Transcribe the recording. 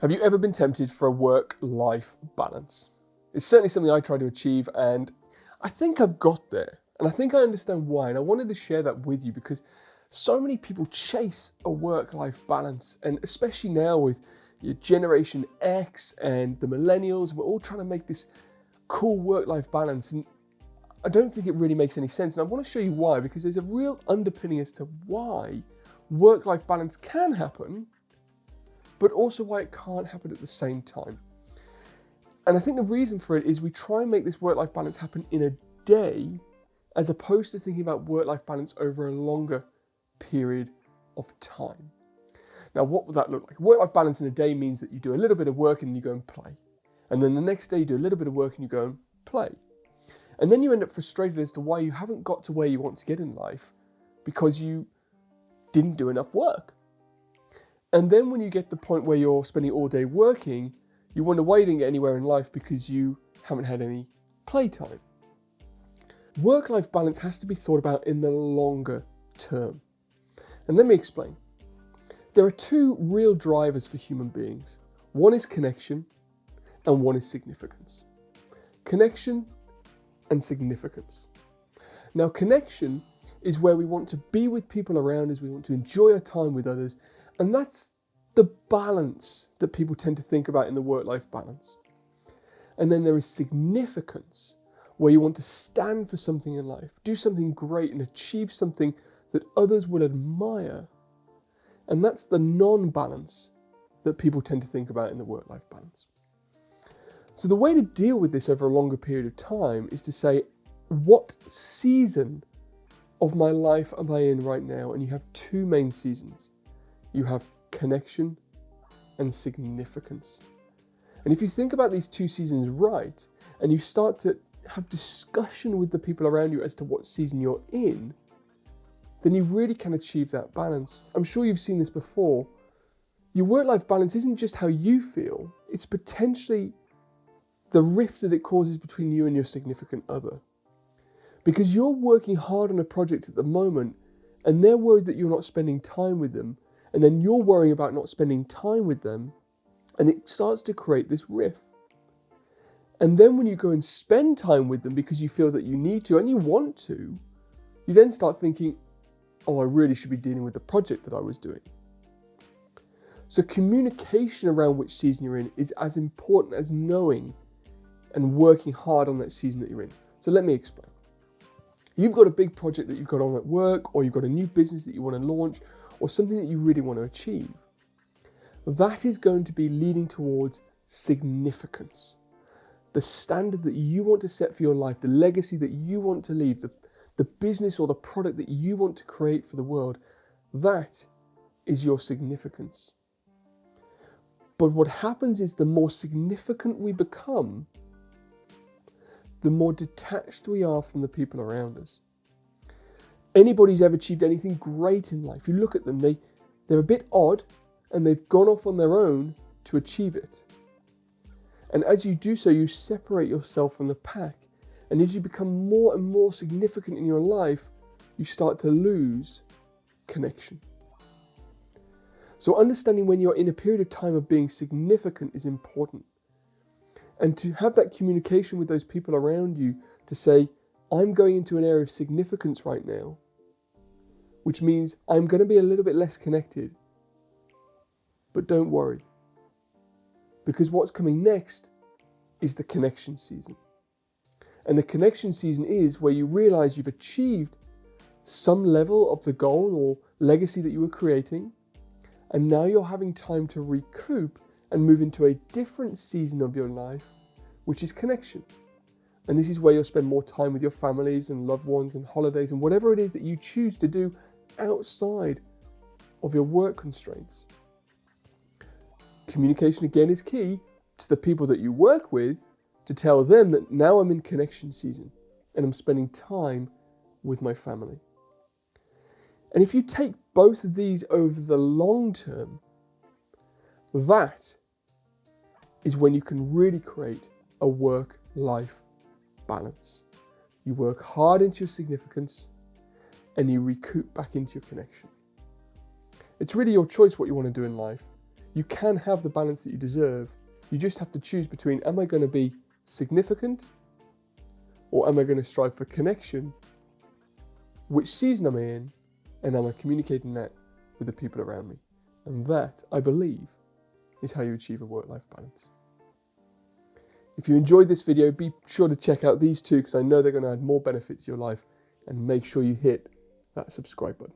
Have you ever been tempted for a work-life balance? It's certainly something I try to achieve, and I think I've got there. And I think I understand why, and I wanted to share that with you because so many people chase a work-life balance, and especially now with your Generation X and the millennials, we're all trying to make this cool work-life balance, and I don't think it really makes any sense. And I want to show you why, because there's a real underpinning as to why work-life balance can happen, but also why it can't happen at the same time. And I think the reason for it is we try and make this work-life balance happen in a day, as opposed to thinking about work-life balance over a longer period of time. Now, what would that look like? Work-life balance in a day means that you do a little bit of work and you go and play. And then the next day you do a little bit of work and you go and play. And then you end up frustrated as to why you haven't got to where you want to get in life because you didn't do enough work. And then when you get to the point where you're spending all day working, you wonder why you didn't get anywhere in life because you haven't had any playtime. Work-life balance has to be thought about in the longer term. And let me explain. There are two real drivers for human beings. One is connection and one is significance. Connection and significance. Now, connection is where we want to be with people around us, we want to enjoy our time with others, and that's the balance that people tend to think about in the work-life balance. And then there is significance, where you want to stand for something in life, do something great and achieve something that others will admire. And that's the non-balance that people tend to think about in the work-life balance. So the way to deal with this over a longer period of time is to say, what season of my life am I in right now? And you have two main seasons. You have connection and significance. And if you think about these two seasons right, and you start to have discussion with the people around you as to what season you're in, then you really can achieve that balance. I'm sure you've seen this before. Your work-life balance isn't just how you feel, it's potentially the rift that it causes between you and your significant other. Because you're working hard on a project at the moment, and they're worried that you're not spending time with them, and then you're worrying about not spending time with them, and it starts to create this rift. And then when you go and spend time with them because you feel that you need to and you want to, you then start thinking, oh, I really should be dealing with the project that I was doing. So communication around which season you're in is as important as knowing and working hard on that season that you're in. So let me explain. You've got a big project that you've got on at work, or you've got a new business that you want to launch, or something that you really want to achieve. That is going to be leading towards significance. The standard that you want to set for your life, the legacy that you want to leave, the business or the product that you want to create for the world, that is your significance. But what happens is the more significant we become, the more detached we are from the people around us. Anybody who's ever achieved anything great in life, you look at them, they're a bit odd and they've gone off on their own to achieve it. And as you do so, you separate yourself from the pack. And as you become more and more significant in your life, you start to lose connection. So understanding when you're in a period of time of being significant is important. And to have that communication with those people around you to say, I'm going into an area of significance right now, which means I'm going to be a little bit less connected. But don't worry, because what's coming next is the connection season. And the connection season is where you realize you've achieved some level of the goal or legacy that you were creating, and now you're having time to recoup and move into a different season of your life, which is connection. And this is where you'll spend more time with your families and loved ones and holidays and whatever it is that you choose to do outside of your work constraints. Communication again is key to the people that you work with, to tell them that now I'm in connection season and I'm spending time with my family. And if you take both of these over the long term, that is when you can really create a work-life balance. You work hard into your significance and you recoup back into your connection. It's really your choice what you want to do in life. You can have the balance that you deserve. You just have to choose between, am I going to be significant or am I going to strive for connection? Which season am I in? And am I communicating that with the people around me? And that, I believe, is how you achieve a work-life balance. If you enjoyed this video, be sure to check out these two because I know they're going to add more benefit to your life, and make sure you hit that subscribe button.